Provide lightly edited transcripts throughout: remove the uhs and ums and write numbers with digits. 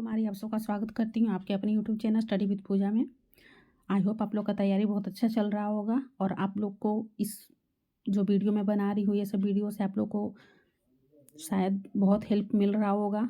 कुमारी आप सबका स्वागत करती हूँ आपके अपने यूट्यूब चैनल स्टडी विद पूजा में। आई होप आप लोग का तैयारी बहुत अच्छा चल रहा होगा और आप लोग को इस जो वीडियो मैं बना रही हूँ ये सब वीडियो से आप लोग को शायद बहुत हेल्प मिल रहा होगा।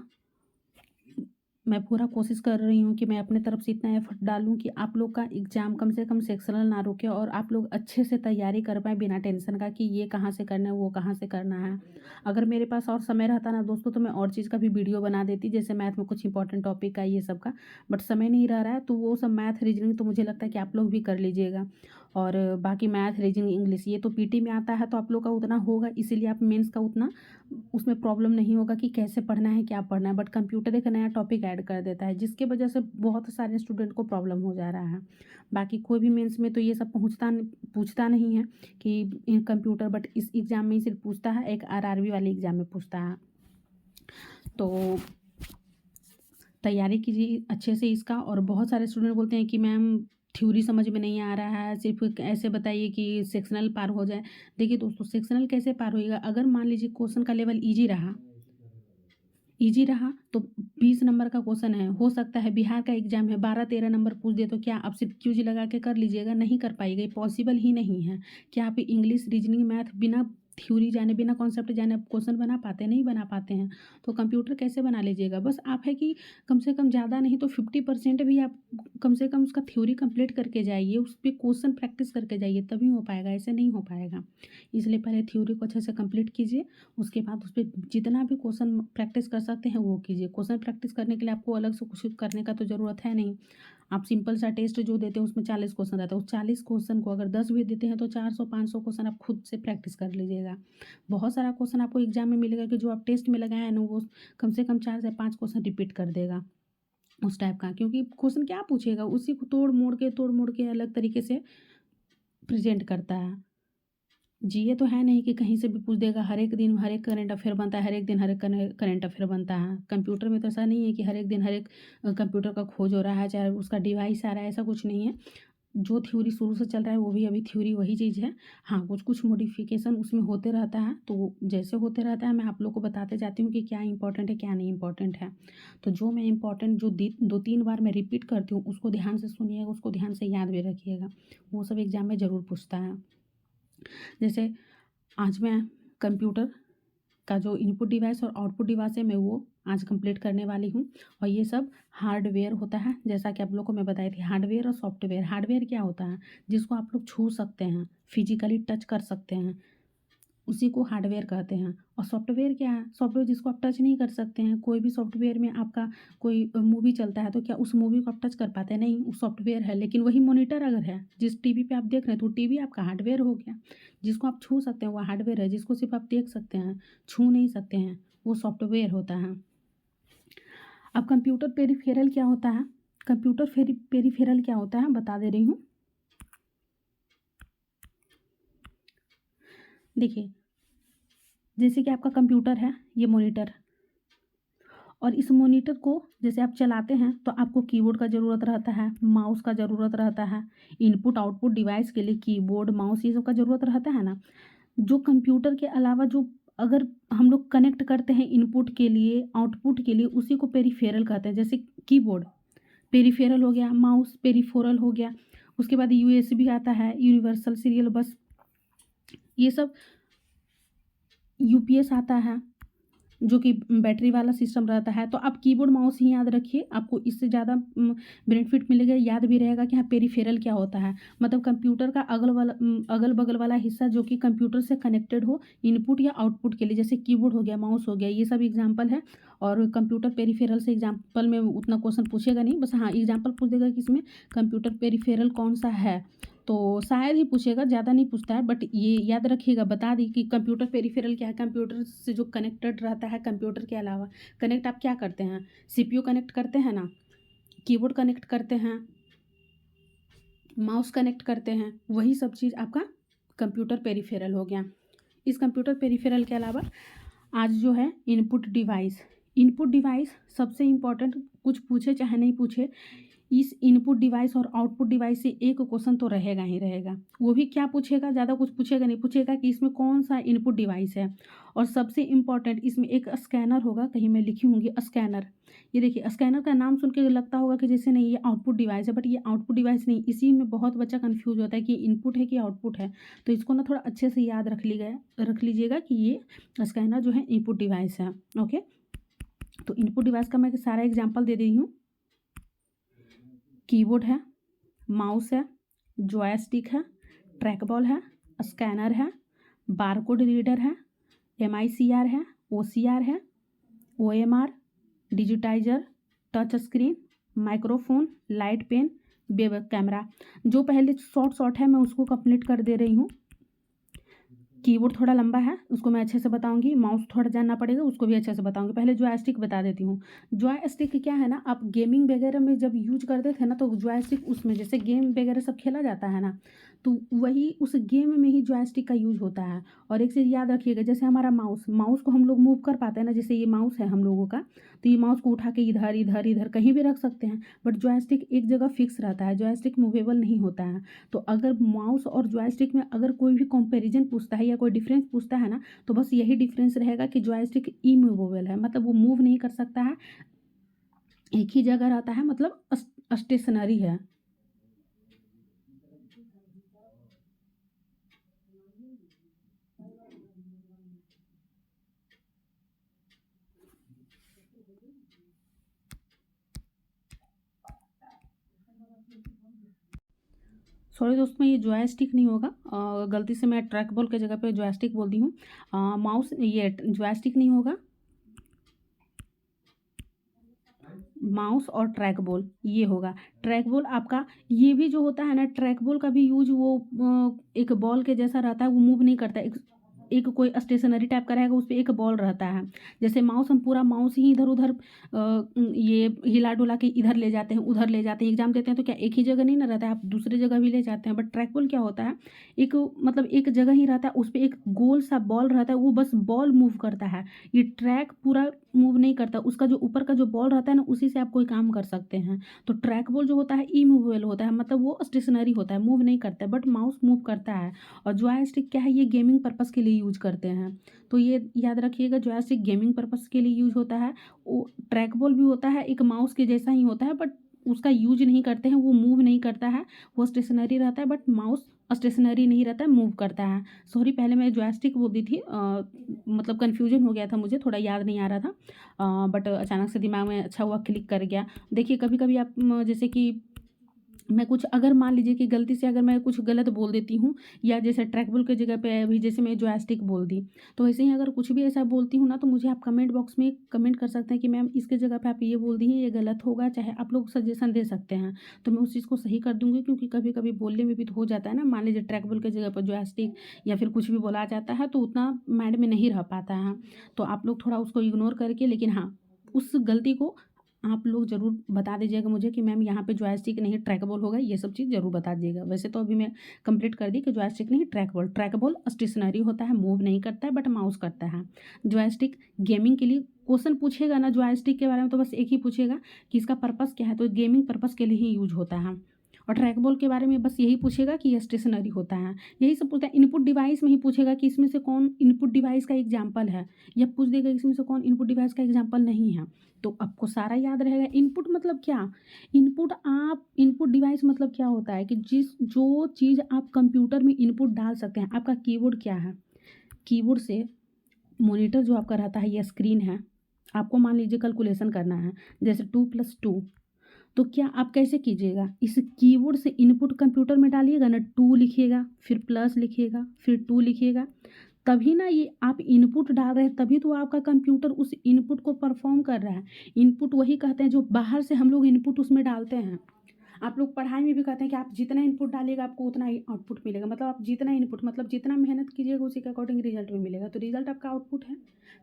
मैं पूरा कोशिश कर रही हूँ कि मैं अपने तरफ से इतना एफर्ट डालूँ कि आप लोग का एग्ज़ाम कम से कम सेक्शनल ना रुके और आप लोग अच्छे से तैयारी कर पाएँ बिना टेंशन का कि ये कहाँ से करना है वो कहाँ से करना है। अगर मेरे पास और समय रहता ना दोस्तों तो मैं और चीज़ का भी वीडियो बना देती, जैसे मैथ में कुछ इंपॉर्टेंट टॉपिक का ये सब का, बट समय नहीं रह रहा है तो वो सब मैथ रीजनिंग तो मुझे लगता है कि आप लोग भी कर लीजिएगा। और बाकी मैथ रीजनिंग इंग्लिश ये तो पीटी में आता है तो आप लोग का उतना होगा, इसीलिए आप मेंस का उतना उसमें प्रॉब्लम नहीं होगा कि कैसे पढ़ना है क्या पढ़ना है। बट कंप्यूटर एक नया टॉपिक ऐड कर देता है जिसके वजह से बहुत सारे स्टूडेंट को प्रॉब्लम हो जा रहा है। बाकी कोई भी मेंस में तो ये सब पूछता नहीं है कि कंप्यूटर, बट इस एग्ज़ाम में ही सिर्फ पूछता है, एक आरआरबी वाले एग्ज़ाम में पूछता है। तो तैयारी कीजिए अच्छे से इसका। और बहुत सारे स्टूडेंट बोलते हैं कि मैम थ्योरी समझ में नहीं आ रहा है, सिर्फ ऐसे बताइए कि सेक्शनल पार हो जाए। देखिए दोस्तों, सेक्शनल कैसे पार होएगा? अगर मान लीजिए क्वेश्चन का लेवल ईजी रहा तो 20 नंबर का क्वेश्चन है, हो सकता है बिहार का एग्जाम है 12-13 नंबर पूछ दे, तो क्या आप सिर्फ क्यूजी लगा के कर लीजिएगा? नहीं कर पाइएगा, ये पॉसिबल ही नहीं है। क्या आप इंग्लिश रीजनिंग मैथ बिना थ्योरी जाने बिना कॉन्सेप्ट जाने आप क्वेश्चन बना पाते हैं? नहीं बना पाते हैं। तो कंप्यूटर कैसे बना लीजिएगा? बस आप है कि कम से कम ज़्यादा नहीं तो 50% भी आप कम से कम उसका थ्योरी कंप्लीट करके जाइए, उस पर क्वेश्चन प्रैक्टिस करके जाइए, तभी हो पाएगा, ऐसे नहीं हो पाएगा। इसलिए पहले थ्योरी को अच्छे से कंप्लीट कीजिए, उसके बाद उस पर जितना भी क्वेश्चन प्रैक्टिस कर सकते हैं वो कीजिए। क्वेश्चन प्रैक्टिस करने के लिए आपको अलग से कुछ करने का तो ज़रूरत है नहीं। आप सिंपल सा टेस्ट जो देते हैं उसमें 40 क्वेश्चन रहता है, उस 40 क्वेश्चन को अगर 10 भी देते हैं तो 400-500 क्वेश्चन आप खुद से प्रैक्टिस कर लीजिएगा। बहुत सारा क्वेश्चन आपको एग्जाम में मिलेगा कि जो आप टेस्ट में लगाए हैं ना वो कम से कम 4 से 5 क्वेश्चन रिपीट कर देगा उस टाइप का, क्योंकि क्वेश्चन क्या पूछेगा उसी को तोड़ मोड़ के अलग तरीके से प्रेजेंट करता है। जी, ये तो है नहीं कि कहीं से भी पूछ देगा। हर एक दिन हर एक करंट अफेयर बनता है, हर एक दिन हर एक करंट अफेयर बनता है। कंप्यूटर में तो ऐसा नहीं है कि हर एक दिन हर एक कंप्यूटर का खोज हो रहा है, चाहे उसका डिवाइस आ रहा है, ऐसा कुछ नहीं है। जो थ्योरी शुरू से चल रहा है वो भी अभी थ्योरी वही चीज़ है। हाँ, कुछ कुछ मॉडिफिकेशन उसमें होते रहता है, तो जैसे होते रहता है मैं आप लोग को बताते जाती हूँ कि क्या इंपॉर्टेंट है क्या नहीं इंपॉर्टेंट है। तो जो मैं इंपॉर्टेंट जो 2-3 बार मैं रिपीट करती हूँ उसको ध्यान से सुनिएगा, उसको ध्यान से याद भी रखिएगा, वो सब एग्जाम में ज़रूर पूछता है। जैसे आज मैं कंप्यूटर का जो इनपुट डिवाइस और आउटपुट डिवाइस है मैं वो आज कंप्लीट करने वाली हूँ। और ये सब हार्डवेयर होता है, जैसा कि आप लोग को मैं बताई थी, हार्डवेयर और सॉफ्टवेयर। हार्डवेयर क्या होता है? जिसको आप लोग छू सकते हैं, फिजिकली टच कर सकते हैं, उसी को हार्डवेयर कहते हैं। और सॉफ्टवेयर क्या है? सॉफ्टवेयर जिसको आप टच नहीं कर सकते हैं। कोई भी सॉफ्टवेयर में आपका कोई मूवी चलता है तो क्या उस मूवी को आप टच कर पाते हैं? नहीं, वो सॉफ्टवेयर है। लेकिन वही मॉनिटर अगर है जिस टीवी पे आप देख रहे हैं तो टीवी आपका हार्डवेयर हो गया। जिसको आप छू सकते हैं वो हार्डवेयर है, जिसको सिर्फ आप देख सकते हैं छू नहीं सकते हैं वो सॉफ्टवेयर होता है। अब कंप्यूटर पेरिफेरल क्या होता है? कंप्यूटर पेरिफेरल क्या होता है बता दे रही हूँ। देखिए, जैसे कि आपका कंप्यूटर है, ये मॉनिटर, और इस मॉनिटर को जैसे आप चलाते हैं तो आपको कीबोर्ड का ज़रूरत रहता है, माउस का ज़रूरत रहता है। इनपुट आउटपुट डिवाइस के लिए कीबोर्ड माउस ये सब का ज़रूरत रहता है ना। जो कंप्यूटर के अलावा जो अगर हम लोग कनेक्ट करते हैं इनपुट के लिए आउटपुट के लिए, उसी को पेरिफेरल कहते हैं। जैसे कीबोर्ड पेरिफेरल हो गया, माउस पेरिफेरल हो गया। उसके बाद यूएसबी आता है, यूनिवर्सल सीरियल बस, ये सब यूपीएस आता है जो कि बैटरी वाला सिस्टम रहता है। तो आप कीबोर्ड माउस ही याद रखिए, आपको इससे ज़्यादा बेनिफिट मिलेगा, याद भी रहेगा कि हाँ पेरिफेरल क्या होता है। मतलब कंप्यूटर का अगल बगल वाला हिस्सा जो कि कंप्यूटर से कनेक्टेड हो इनपुट या आउटपुट के लिए, जैसे कीबोर्ड हो गया माउस हो गया, ये सब एग्जाम्पल है। और कंप्यूटर पेरिफेरल से एग्जाम्पल में उतना क्वेश्चन पूछेगा नहीं, बस हाँ एग्जाम्पल पूछ देगा कि इसमें कंप्यूटर पेरिफेरल कौन सा है, तो शायद ही पूछेगा, ज़्यादा नहीं पूछता है। बट ये याद रखिएगा, बता दी कि कंप्यूटर पेरिफेरल क्या है। कंप्यूटर से जो कनेक्टेड रहता है, कंप्यूटर के अलावा कनेक्ट आप क्या करते हैं? सीपीयू कनेक्ट करते हैं ना, कीबोर्ड कनेक्ट करते हैं, माउस कनेक्ट करते हैं, वही सब चीज़ आपका कंप्यूटर पेरिफेरल हो गया। इस कंप्यूटर पेरिफेरल के अलावा आज जो है इनपुट डिवाइस, इनपुट डिवाइस सबसे इम्पॉर्टेंट, कुछ पूछे चाहे नहीं पूछे, इस इनपुट डिवाइस और आउटपुट डिवाइस से एक क्वेश्चन तो रहेगा ही रहेगा। वो भी क्या पूछेगा, ज़्यादा कुछ पूछेगा नहीं, पूछेगा कि इसमें कौन सा इनपुट डिवाइस है। और सबसे इम्पॉर्टेंट इसमें एक स्कैनर होगा, कहीं मैं लिखी होंगी स्कैनर। ये देखिए स्कैनर का नाम सुन के लगता होगा कि जैसे नहीं ये आउटपुट डिवाइस है, बट ये आउटपुट डिवाइस नहीं। इसी में बहुत बच्चा कन्फ्यूज होता है कि इनपुट है कि आउटपुट है। तो इसको ना थोड़ा अच्छे से याद रख लीजिएगा कि ये स्कैनर जो है इनपुट डिवाइस है। ओके, तो इनपुट डिवाइस का मैं सारा एग्जाम्पल दे रही हूँ। कीबोर्ड है, माउस है, जॉयस्टिक है, ट्रैकबॉल है, स्कैनर है, बारकोड रीडर है, MICR है, OCR है, OMR, digitiser, touch screen, microphone, light pen, web camera. जो पहले शॉर्ट है मैं उसको कंप्लीट कर दे रही हूँ। कीबोर्ड थोड़ा लंबा है, उसको मैं अच्छे से बताऊंगी। माउस थोड़ा जानना पड़ेगा, उसको भी अच्छे से बताऊंगी। पहले जॉयस्टिक बता देती हूँ। जॉयस्टिक क्या है ना, आप गेमिंग वगैरह में जब यूज करते थे ना, तो जॉयस्टिक उसमें जैसे गेम वगैरह सब खेला जाता है ना, तो वही उस गेम में ही जॉयस्टिक का यूज होता है। और एक चीज़ याद रखिएगा, जैसे हमारा माउस को हम लोग मूव कर पाते हैं ना, जैसे ये माउस है हम लोगों का, तो ये माउस को उठा के इधर इधर इधर कहीं भी रख सकते हैं। बट जॉयस्टिक एक जगह फिक्स रहता है, जॉयस्टिक मूवेबल नहीं होता है। तो अगर माउस और जॉयस्टिक में अगर कोई भी कंपैरिजन पूछता है या कोई डिफरेंस पूछता है ना, तो बस यही डिफरेंस रहेगा कि जॉयस्टिक इमूवेबल है, मतलब वो मूव नहीं कर सकता है, एक ही जगह रहता है, मतलब स्टेशनरी है। सॉरी दोस्तों, ये जॉयस्टिक नहीं होगा, गलती से मैं ट्रैक बॉल के जगह पे जॉयस्टिक बोल दी हूँ। माउस ये जॉयस्टिक नहीं होगा, माउस और ट्रैक बॉल ये होगा। ट्रैक बॉल आपका ये भी जो होता है ना, ट्रैक बॉल का भी यूज वो एक बॉल के जैसा रहता है, वो मूव नहीं करता। एक कोई स्टेशनरी टाइप का रहेगा, उस पर एक बॉल रहता है। जैसे माउस, हम पूरा माउस ही इधर उधर ये हिला डुला के इधर ले जाते हैं उधर ले जाते हैं। एग्जाम देते हैं तो क्या एक ही जगह नहीं ना रहता है, आप दूसरी जगह भी ले जाते हैं। बट ट्रैक बॉल क्या होता है, एक मतलब एक जगह ही रहता है, उस पर एक गोल सा बॉल रहता है, वो बस बॉल मूव करता है। ये ट्रैक पूरा मूव नहीं करता, उसका जो ऊपर का जो बॉल रहता है ना, उसी से आप कोई काम कर सकते हैं। तो ट्रैक बॉल जो होता है इमूवेबल होता है, मतलब वो स्टेशनरी होता है, मूव नहीं करता है। बट माउस मूव करता है। और जॉयस्टिक क्या है, ये गेमिंग पर्पस के लिए यूज करते हैं। तो ये याद रखिएगा, जॉयस्टिक गेमिंग पर्पस के लिए यूज होता है। वो ट्रैक बॉल भी होता है, एक माउस के जैसा ही होता है, बट उसका यूज नहीं करते हैं, वो मूव नहीं करता है, वो स्टेशनरी रहता है। बट माउस स्टेशनरी नहीं रहता है, मूव करता है। सॉरी, पहले मैं जॉयस्टिक बोल दी थी, मतलब कन्फ्यूजन हो गया था, मुझे थोड़ा याद नहीं आ रहा था, बट अचानक से दिमाग में अच्छा हुआ क्लिक कर गया। देखिए कभी कभी आप जैसे कि मैं कुछ अगर मान लीजिए कि गलती से अगर मैं कुछ गलत बोल देती हूँ, या जैसे ट्रैकबुल की जगह पे अभी जैसे मैं जॉयस्टिक बोल दी, तो ऐसे ही अगर कुछ भी ऐसा बोलती हूँ ना, तो मुझे आप कमेंट बॉक्स में कमेंट कर सकते हैं कि मैम इसके जगह पे आप ये बोल दी हैं, ये गलत होगा, चाहे आप लोग सजेशन दे सकते हैं, तो मैं उस चीज़ को सही कर दूँगी। क्योंकि कभी कभी बोलने में भी तो हो जाता है ना, मान लीजिए ट्रैकबुल की जगह पर जॉयस्टिक या फिर कुछ भी बोला जाता है, तो उतना माइंड में नहीं रह पाता है। तो आप लोग थोड़ा उसको इग्नोर करके, लेकिन हाँ, उस गलती को आप लोग ज़रूर बता दीजिएगा मुझे कि मैम यहाँ पे जॉयस्टिक नहीं ट्रैकबॉल होगा, ये सब चीज़ ज़रूर बता दीजिएगा। वैसे तो अभी मैं कंप्लीट कर दी कि जॉयस्टिक नहीं ट्रैकबॉल स्टेशनरी होता है, मूव नहीं करता है, बट माउस करता है। जॉयस्टिक गेमिंग के लिए क्वेश्चन पूछेगा ना जॉयस्टिक के बारे में, तो बस एक ही पूछेगा कि इसका पर्पस क्या है, तो गेमिंग पर्पस के लिए ही यूज होता है। और ट्रैकबॉल के बारे में बस यही पूछेगा कि ये स्टेशनरी होता है, यही सब पूछता है। इनपुट डिवाइस में ही पूछेगा कि इसमें से कौन इनपुट डिवाइस का एग्जाम्पल है, या पूछ देगा इसमें से कौन इनपुट डिवाइस का एग्जाम्पल नहीं है। तो आपको सारा याद रहेगा। इनपुट मतलब क्या, इनपुट डिवाइस मतलब क्या होता है कि जो चीज़ आप कंप्यूटर में इनपुट डाल सकते हैं। आपका कीबोर्ड क्या है, कीबोर्ड से मॉनिटर जो आपका रहता है, ये स्क्रीन है। आपको मान लीजिए कैलकुलेशन करना है, जैसे 2+2, तो क्या आप कैसे कीजिएगा, इस कीबोर्ड से इनपुट कंप्यूटर में डालिएगा ना, 2 लिखिएगा, फिर प्लस लिखिएगा, फिर 2 लिखिएगा, तभी ना ये आप इनपुट डाल रहे हैं, तभी तो आपका कंप्यूटर उस इनपुट को परफॉर्म कर रहा है। इनपुट वही कहते हैं जो बाहर से हम लोग इनपुट उसमें डालते हैं। आप लोग पढ़ाई में भी कहते हैं कि आप जितना इनपुट डालिएगा आपको उतना ही आउटपुट मिलेगा। मतलब आप जितना इनपुट, मतलब जितना मेहनत कीजिएगा उसी के अकॉर्डिंग रिजल्ट भी मिलेगा। तो रिजल्ट आपका आउटपुट है,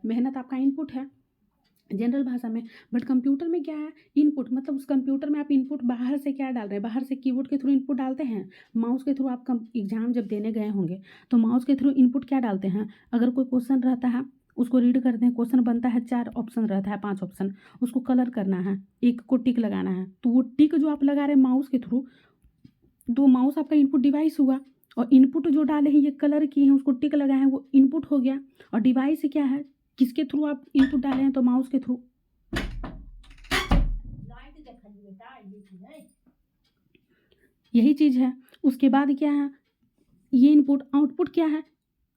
मेहनत आपका इनपुट है जनरल भाषा में। बट कंप्यूटर में क्या है, इनपुट, मतलब उस कंप्यूटर में आप इनपुट बाहर से क्या डाल रहे हैं, बाहर से कीबोर्ड के थ्रू इनपुट डालते हैं, माउस के थ्रू। आप एग्जाम जब देने गए होंगे तो माउस के थ्रू इनपुट क्या डालते हैं, अगर कोई क्वेश्चन रहता है उसको रीड करते हैं, क्वेश्चन बनता है, 4 ऑप्शन रहता है, 5 ऑप्शन, उसको कलर करना है, एक को टिक लगाना है। तो वो टिक जो आप लगा रहे हैं माउस के थ्रू, तो माउस आपका इनपुट डिवाइस हुआ, और इनपुट जो डाले हैं ये कलर किए हैं, उसको टिक लगाए हैं, वो इनपुट हो गया। और डिवाइस क्या है, किसके थ्रू आप इनपुट डाले हैं, तो माउस के थ्रू। यही चीज़ है। उसके बाद क्या है, ये इनपुट, आउटपुट क्या है,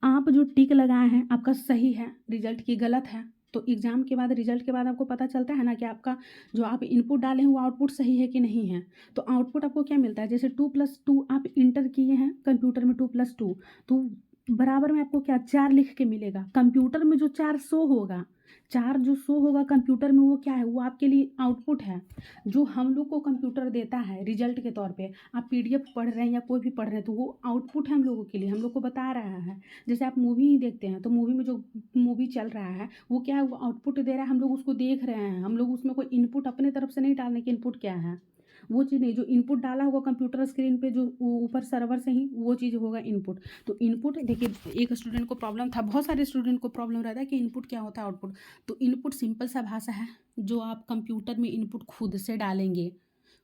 आप जो टिक लगाए हैं आपका सही है, रिजल्ट की गलत है। तो एग्ज़ाम के बाद, रिजल्ट के बाद आपको पता चलता है ना कि आपका जो आप इनपुट डाले हैं वो आउटपुट सही है कि नहीं है। तो आउटपुट आपको क्या मिलता है, जैसे 2+2 आप इंटर किए हैं कंप्यूटर में, 2+2, तो बराबर में आपको क्या 4 लिख के मिलेगा। कंप्यूटर में जो 4 शो होगा, 4 जो शो होगा कंप्यूटर में, वो क्या है, वो आपके लिए आउटपुट है। जो हम लोग को कंप्यूटर देता है रिजल्ट के तौर पे, आप पीडीएफ पढ़ रहे हैं या कोई भी पढ़ रहे हैं, तो वो आउटपुट है हम लोगों के लिए, हम लोग को बता रहा है। जैसे आप मूवी ही देखते हैं, तो मूवी में जो मूवी चल रहा है वो क्या है, वो आउटपुट दे रहा है, हम लोग उसको देख रहे हैं, हम लोग उसमें कोई इनपुट अपने तरफ से नहीं डालने की, इनपुट क्या है वो चीज़ नहीं, जो इनपुट डाला होगा कंप्यूटर स्क्रीन पे, जो ऊपर सर्वर से ही वो चीज़ होगा इनपुट। तो इनपुट देखिए, एक स्टूडेंट को प्रॉब्लम था, बहुत सारे स्टूडेंट को प्रॉब्लम रहता है कि इनपुट क्या होता है, आउटपुट। तो इनपुट सिंपल सा भाषा है, जो आप कंप्यूटर में इनपुट खुद से डालेंगे,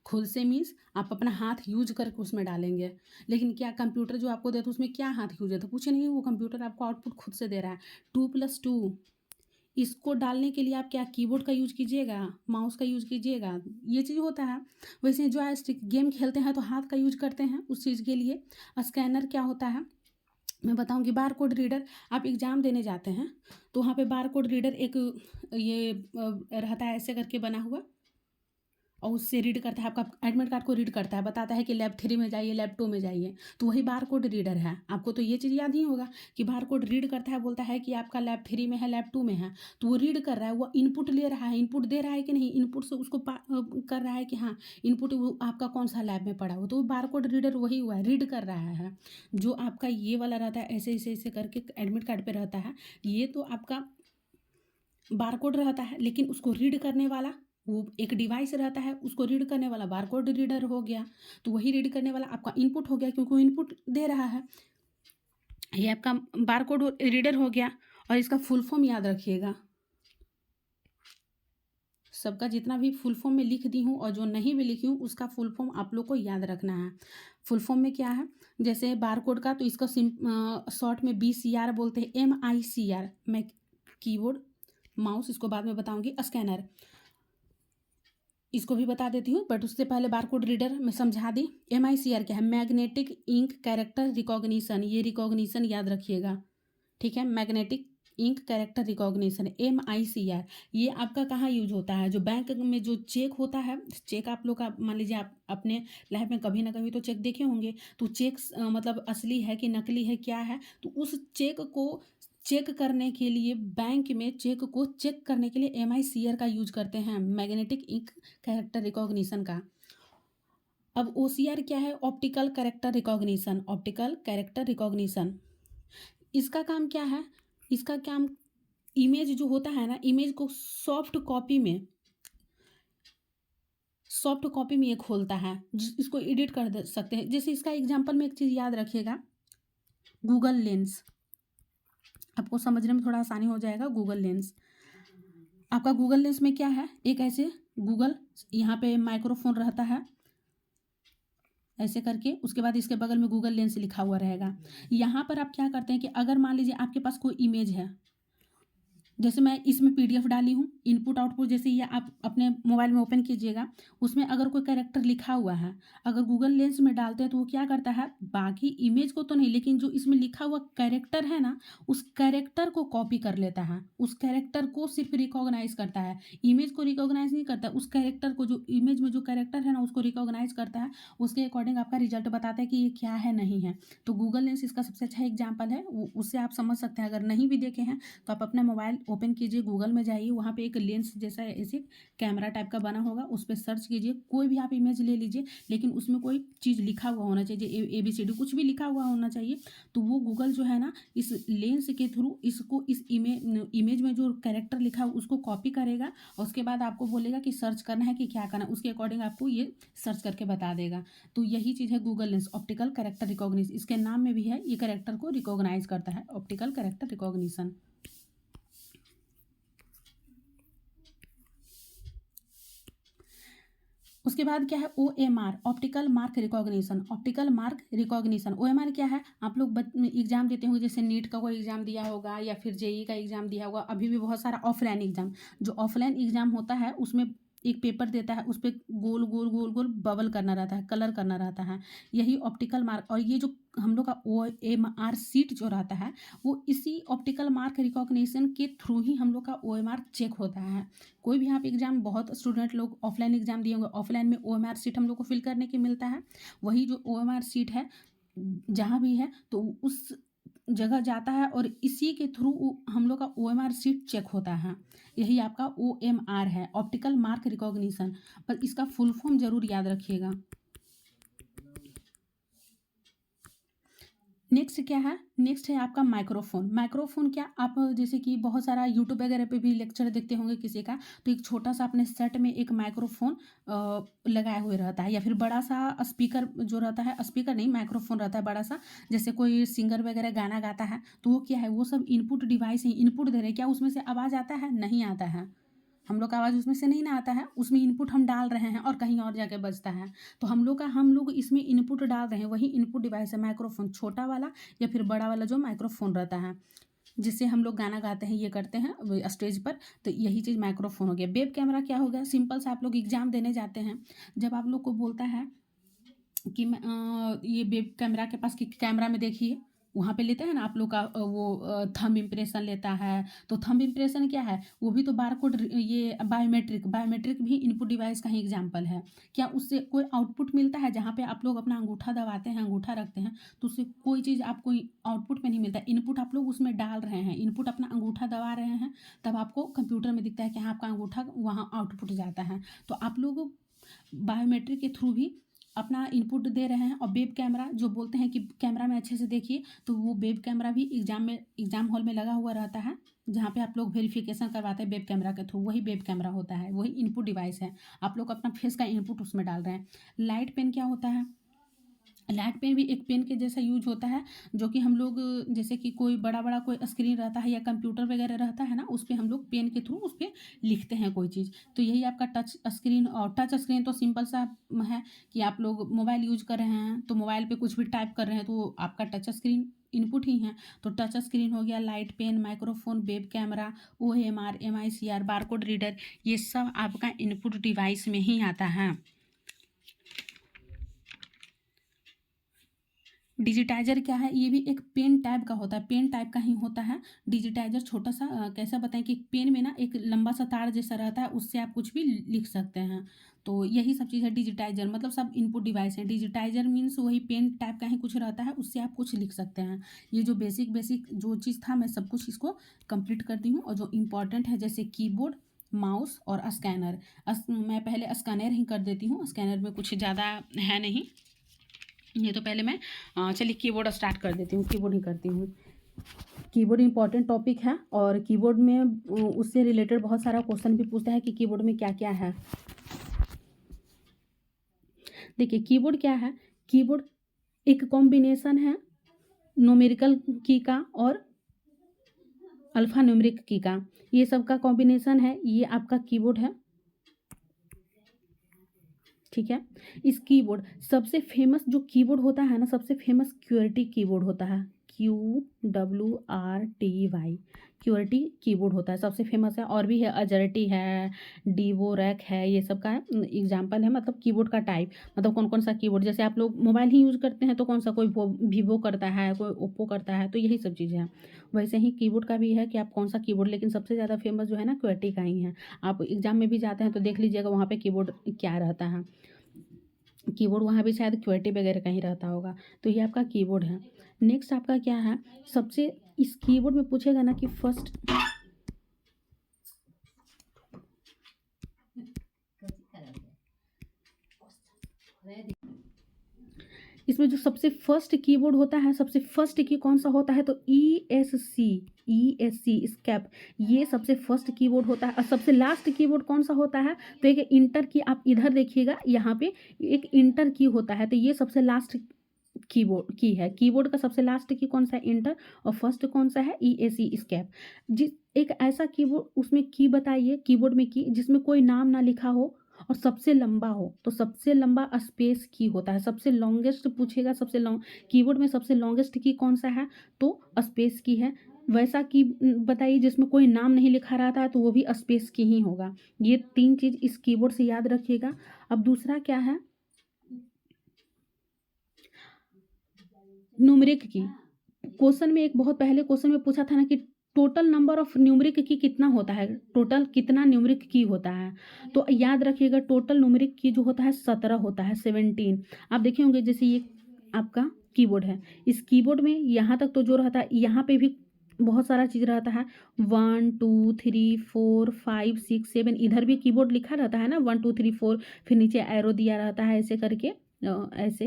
खुद से मीन्स आप अपना हाथ यूज करके उसमें डालेंगे। लेकिन क्या कंप्यूटर जो आपको देता है उसमें क्या हाथ यूज है, तो कुछ नहीं, वो कंप्यूटर आपको आउटपुट खुद से दे रहा है। 2+2 इसको डालने के लिए आप क्या कीबोर्ड का यूज कीजिएगा, माउस का यूज कीजिएगा, ये चीज़ होता है। वैसे जो है गेम खेलते हैं तो हाथ का यूज करते हैं उस चीज़ के लिए। स्कैनर क्या होता है मैं बताऊंगी। बार कोड रीडर, आप एग्ज़ाम देने जाते हैं तो वहाँ पे बार कोड रीडर एक ये रहता है ऐसे करके बना हुआ, और उससे रीड करता है, आपका एडमिट कार्ड को रीड करता है, बताता है कि लैब 3 में जाइए, लैब 2 में जाइए। तो वही बार कोड रीडर है। आपको तो ये चीज़ याद ही होगा कि बार कोड रीड करता है, बोलता है कि आपका लैब 3 में है, लैब 2 में है। तो वो रीड कर रहा है, वो इनपुट ले रहा है, इनपुट दे रहा है कि नहीं, इनपुट से उसको कर रहा है कि हाँ इनपुट वो आपका कौन सा लैब में पड़ा हो। तो वो बार कोड रीडर वही हुआ है, रीड कर रहा है। जो आपका ये वाला रहता है ऐसे ऐसे ऐसे करके एडमिट कार्ड पर रहता है, ये तो आपका बार कोड रहता है, लेकिन उसको रीड करने वाला वो एक डिवाइस रहता है, उसको रीड करने वाला बार कोड रीडर हो गया। तो वही रीड करने वाला आपका इनपुट हो गया, क्योंकि वो इनपुट दे रहा है। ये आपका बार कोड रीडर हो गया। और इसका फुल फॉर्म याद रखिएगा, सबका जितना भी फुल फॉर्म में लिख दी हूँ और जो नहीं भी लिखी हूँ उसका फुल फॉर्म आप लोग को याद रखना है। फुल फॉर्म में क्या है, जैसे बार कोड का, तो इसका शॉर्ट में BCR बोलते हैं, MICR। मैं कीबोर्ड, माउस इसको बाद में बताऊंगी। स्कैनर इसको भी बता देती हूँ, बट उससे पहले बार कोड रीडर मैं समझा दी। MICR क्या है, मैग्नेटिक इंक कैरेक्टर रिकॉग्निशन, ये रिकॉग्निशन याद रखिएगा, ठीक है। Magnetic ink character recognition, MICR। ये आपका कहाँ यूज होता है, जो बैंक में जो चेक होता है, चेक आप लोग का मान लीजिए आप अपने लाइफ में कभी ना कभी तो चेक देखे होंगे। तो चेक मतलब असली है कि नकली है, क्या है, तो उस चेक को चेक करने के लिए, बैंक में चेक को चेक करने के लिए MICR का यूज करते हैं, मैग्नेटिक इंक कैरेक्टर रिकॉग्निशन का। अब OCR क्या है, optical character recognition, optical character recognition. इसका काम क्या है, इसका काम इमेज जो होता है ना, इमेज को सॉफ्ट कॉपी में ये खोलता है, इसको एडिट कर सकते हैं। जैसे इसका एग्जांपल में एक चीज़ याद रखिएगा, गूगल लेंस, आपको समझने में थोड़ा आसानी हो जाएगा। गूगल लेंस, आपका गूगल लेंस में क्या है, एक ऐसे गूगल, यहाँ पे माइक्रोफोन रहता है ऐसे करके, उसके बाद इसके बगल में गूगल लेंस लिखा हुआ रहेगा। यहाँ पर आप क्या करते हैं कि अगर मान लीजिए आपके पास कोई इमेज है, जैसे मैं इसमें PDF डाली हूँ, इनपुट आउटपुट, जैसे ये आप अपने मोबाइल में ओपन कीजिएगा, उसमें अगर कोई कैरेक्टर लिखा हुआ है, अगर गूगल लेंस में डालते हैं तो वो क्या करता है, बाकी इमेज को तो नहीं, लेकिन जो इसमें लिखा हुआ कैरेक्टर है ना, उस कैरेक्टर को कॉपी कर लेता है, उस कैरेक्टर को सिर्फ रिकॉग्नाइज करता है, इमेज को रिकॉग्नाइज नहीं करता। उस कैरेक्टर को, जो इमेज में जो कैरेक्टर है ना, उसको रिकॉग्नाइज करता है, उसके अकॉर्डिंग आपका रिजल्ट बताता है कि ये क्या है, नहीं है। तो गूगल लेंस इसका सबसे अच्छा एग्जाम्पल है, उससे आप समझ सकते हैं। अगर नहीं भी देखे हैं तो आप अपना मोबाइल ओपन कीजिए, गूगल में जाइए, वहाँ पे एक लेंस जैसा ऐसे कैमरा टाइप का बना होगा, उस पर सर्च कीजिए, कोई भी आप इमेज ले लीजिए, लेकिन उसमें कोई चीज़ लिखा हुआ होना चाहिए, ABCD कुछ भी लिखा हुआ होना चाहिए। तो वो गूगल जो है ना, इस लेंस के थ्रू इसको, इस इमेज में जो कैरेक्टर लिखा है उसको कॉपी करेगा, और उसके बाद आपको बोलेगा कि सर्च करना है कि क्या करना है, उसके अकॉर्डिंग आपको ये सर्च करके बता देगा। तो यही चीज़ है Google lens, optical character recognition, इसके नाम में भी है, ये कैरेक्टर को रिकॉग्नाइज करता है, ऑप्टिकल कैरेक्टर रिकॉग्निशन। उसके बाद क्या है OMR, optical mark recognition. Optical mark recognition, OMR क्या है, आप लोग एग्जाम देते होंगे, जैसे नीट का कोई एग्जाम दिया होगा या फिर जेई का एग्जाम दिया होगा, अभी भी बहुत सारा ऑफलाइन एग्जाम, जो ऑफलाइन एग्जाम होता है उसमें एक पेपर देता है, उस पर गोल गोल गोल गोल बबल करना रहता है, कलर करना रहता है, यही ऑप्टिकल मार्क। और ये जो हम लोग का OMR सीट जो रहता है वो इसी ऑप्टिकल मार्क रिकॉग्निशन के थ्रू ही हम लोग का OMR चेक होता है। कोई भी आप एग्जाम, बहुत स्टूडेंट लोग ऑफलाइन एग्जाम दिए होंगे, ऑफलाइन में OMR सीट हम लोग को फिल करने के मिलता है, वही जो OMR सीट है जहाँ भी है तो उस जगह जाता है और इसी के थ्रू हम लोग का OMR सीट चेक होता है। यही आपका OMR है, ऑप्टिकल मार्क रिकॉग्निशन। पर इसका फुल फॉर्म जरूर याद रखिएगा। नेक्स्ट क्या है, नेक्स्ट है आपका माइक्रोफोन। माइक्रोफोन क्या, आप जैसे कि बहुत सारा यूट्यूब वगैरह पे भी लेक्चर देखते होंगे किसी का, तो एक छोटा सा अपने सेट में एक माइक्रोफोन लगाए हुए रहता है, या फिर बड़ा सा स्पीकर जो रहता है, स्पीकर नहीं माइक्रोफोन रहता है बड़ा सा। जैसे कोई सिंगर वगैरह गाना गाता है तो वो क्या है, वो सब इनपुट डिवाइस है, इनपुट दे रहे हैं, क्या उसमें से आवाज़ आता है, नहीं आता है, हम लोग का आवाज़ उसमें से नहीं ना आता है, उसमें इनपुट हम डाल रहे हैं और कहीं और जाके बजता है। तो हम लोग इसमें इनपुट डाल रहे हैं, वही इनपुट डिवाइस है माइक्रोफोन, छोटा वाला या फिर बड़ा वाला जो माइक्रोफोन रहता है, जिससे हम लोग गाना गाते हैं, ये करते हैं स्टेज पर। तो यही चीज़ माइक्रोफोन हो गया। वेब कैमरा क्या हो गया, सिंपल से आप लोग एग्जाम देने जाते हैं, जब आप लोग को बोलता है कि ये वेब कैमरा के पास, कि कैमरा में देखिए, वहाँ पे लेते हैं ना आप लोग का वो थंब इम्प्रेशन लेता है। तो थंब इम्प्रेशन क्या है, वो भी तो बारकोड, ये बायोमेट्रिक भी इनपुट डिवाइस का ही एग्जाम्पल है। क्या उससे कोई आउटपुट मिलता है, जहाँ पे आप लोग अपना अंगूठा दबाते हैं, अंगूठा रखते हैं, तो उससे कोई चीज़ आपको आउटपुट में नहीं मिलता, इनपुट आप लोग उसमें डाल रहे हैं, इनपुट अपना अंगूठा दबा रहे हैं, तब आपको कंप्यूटर में दिखता है कि हाँ आपका अंगूठा वहाँ आउटपुट जाता है। तो आप लोग बायोमेट्रिक के थ्रू भी अपना इनपुट दे रहे हैं। और वेब कैमरा जो बोलते हैं कि कैमरा में अच्छे से देखिए, तो वो वेब कैमरा भी एग्जाम हॉल में लगा हुआ रहता है, जहाँ पे आप लोग वेरिफिकेशन करवाते हैं वेब कैमरा के थ्रू, वही वेब कैमरा होता है, वही इनपुट डिवाइस है, आप लोग अपना फेस का इनपुट उसमें डाल रहे हैं। लाइट पेन क्या होता है, लाइट पेन भी एक पेन के जैसा यूज होता है, जो कि हम लोग जैसे कि कोई बड़ा बड़ा कोई स्क्रीन रहता है या कंप्यूटर वगैरह रहता है ना, उस पर हम लोग पेन के थ्रू उस पर लिखते हैं कोई चीज़। तो यही आपका टच स्क्रीन। और टच स्क्रीन तो सिंपल सा है कि आप लोग मोबाइल यूज कर रहे हैं, तो मोबाइल पे कुछ भी टाइप कर रहे हैं, तो वो आपका टच स्क्रीन इनपुट ही है। तो टच स्क्रीन हो गया, light pen, microphone, web camera, OMR, MICR, barcode reader, ये सब आपका इनपुट डिवाइस में ही आता है। डिजिटाइजर क्या है, ये भी एक पेन टाइप का होता है, पेन टाइप का ही होता है डिजिटाइजर। छोटा सा कैसा बताएं कि पेन में ना एक लंबा सा तार जैसा रहता है, उससे आप कुछ भी लिख सकते हैं। तो यही सब चीज़ है डिजिटाइजर, मतलब सब इनपुट डिवाइस है। डिजिटाइजर मीन्स वही पेन टाइप का ही कुछ रहता है, उससे आप कुछ लिख सकते हैं। ये जो बेसिक बेसिक जो चीज़ था, मैं सब कुछ इसको कंप्लीट कर दी हूँ। और जो इम्पोर्टेंट है, जैसे कीबोर्ड, माउस और स्कैनर। मैं पहले स्कैनर ही कर देती हूँ, स्कैनर में कुछ ज़्यादा है नहीं, ये तो पहले मैं चलिए कीबोर्ड स्टार्ट कर देती हूँ, कीबोर्ड ही करती हूँ। कीबोर्ड इंपॉर्टेंट टॉपिक है, और कीबोर्ड में उससे रिलेटेड बहुत सारा क्वेश्चन भी पूछता है कि कीबोर्ड में क्या क्या है। देखिए कीबोर्ड क्या है, कीबोर्ड एक कॉम्बिनेशन है न्यूमेरिकल की का और अल्फा न्यूमेरिक की का, ये सब का कॉम्बिनेशन है, ये आपका कीबोर्ड है। ठीक है, इस कीबोर्ड सबसे फेमस जो कीबोर्ड होता है ना, सबसे फेमस QWERTY कीबोर्ड होता है, QWRTY, QWERTY कीबोर्ड होता है, सबसे फेमस है। और भी है, अजर्टी है, डिवोरैक है, ये सब का एग्जाम्पल है, मतलब कीबोर्ड का टाइप, मतलब कौन कौन सा कीबोर्ड, जैसे आप लोग मोबाइल ही यूज़ करते हैं तो कौन सा, कोई वीवो करता है, कोई ओप्पो करता है, तो यही सब चीज़ें हैं। वैसे ही कीबोर्ड का भी है कि आप कौन सा कीबोर्ड, लेकिन सबसे ज़्यादा फेमस जो है ना QWERTY का ही है। आप एग्जाम में भी जाते हैं तो देख लीजिएगा वहाँ पे कीबोर्ड क्या रहता है, कीबोर्ड वहाँ भी शायद QWERTY वगैरह का ही रहता होगा। तो ये आपका कीबोर्ड है। नेक्स्ट आपका क्या है, सबसे इस कीबोर्ड में पूछेगा ना कि फर्स्ट, इसमें जो सबसे फर्स्ट कीबोर्ड होता है, सबसे फर्स्ट की कौन सा होता है, तो ESC स्केप, ये सबसे फर्स्ट कीबोर्ड होता है। और सबसे लास्ट कीबोर्ड कौन सा होता है, तो एक इंटर की, आप इधर देखिएगा यहाँ पे एक इंटर की होता है, तो ये सबसे लास्ट कीबोर्ड की है। कीबोर्ड का सबसे लास्ट की कौन सा है, इंटर, और फर्स्ट कौन सा है, EAC स्केप। जिस एक ऐसा कीबोर्ड, उसमें की बताइए कीबोर्ड में की जिसमें कोई नाम ना लिखा हो और सबसे लंबा हो तो सबसे लंबा स्पेस की होता है। सबसे लॉन्गेस्ट पूछेगा, सबसे लॉन्ग कीबोर्ड में सबसे लॉन्गेस्ट की कौन सा है, तो स्पेस की है। वैसा की बताइए जिसमें कोई नाम नहीं लिखा रहता है तो वो भी स्पेस की ही होगा। ये 3 चीज़ इस कीबोर्ड से याद रखिएगा। अब दूसरा क्या है, न्यूमरिक की। क्वेश्चन में एक बहुत पहले क्वेश्चन में पूछा था ना कि टोटल नंबर ऑफ न्यूमरिक की कितना होता है, टोटल कितना न्यूमरिक की होता है। तो याद रखिएगा टोटल न्यूमरिक की जो होता है 17 होता है, 17। आप देखे होंगे जैसे ये आपका कीबोर्ड है, इस कीबोर्ड में यहाँ तक तो जो रहता है, यहाँ पे भी बहुत सारा चीज़ रहता है। 1 2 3 4 5 6 7, इधर भी कीबोर्ड लिखा रहता है ना 1 2 3 4, फिर नीचे एरो दिया रहता है ऐसे करके, ऐसे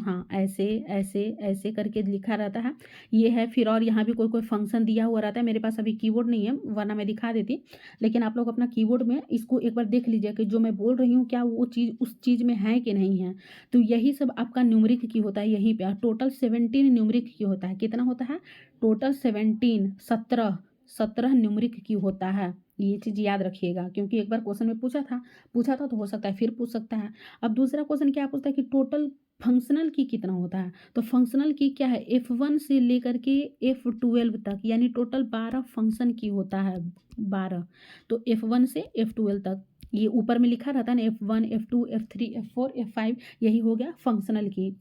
हाँ ऐसे ऐसे ऐसे करके लिखा रहता है, ये है। फिर और यहाँ भी कोई कोई फंक्शन दिया हुआ रहता है। मेरे पास अभी कीबोर्ड नहीं है वरना मैं दिखा देती, लेकिन आप लोग अपना कीबोर्ड में इसको एक बार देख लीजिए कि जो मैं बोल रही हूँ क्या वो चीज़ उस चीज़ में है कि नहीं है। तो यही सब आपका न्यूमरिक की होता है यहीं पे। टोटल 17 न्यूमरिक की होता है। कितना होता है, टोटल 17, 17 न्यूमरिक की होता है। ये चीज़ याद रखिएगा क्योंकि एक बार क्वेश्चन में पूछा था तो हो सकता है फिर पूछ सकता है। अब दूसरा क्वेश्चन क्या पूछता है कि टोटल फंक्शनल की कितना होता है। तो फंक्शनल की क्या है, F1 से लेकर के F12 तक, यानी टोटल 12 फंक्शन की होता है, 12। तो F1 से F12 तक, ये ऊपर में लिखा रहता है ना F1 F2 F3 F4 F5, यही हो गया फंक्शनल की।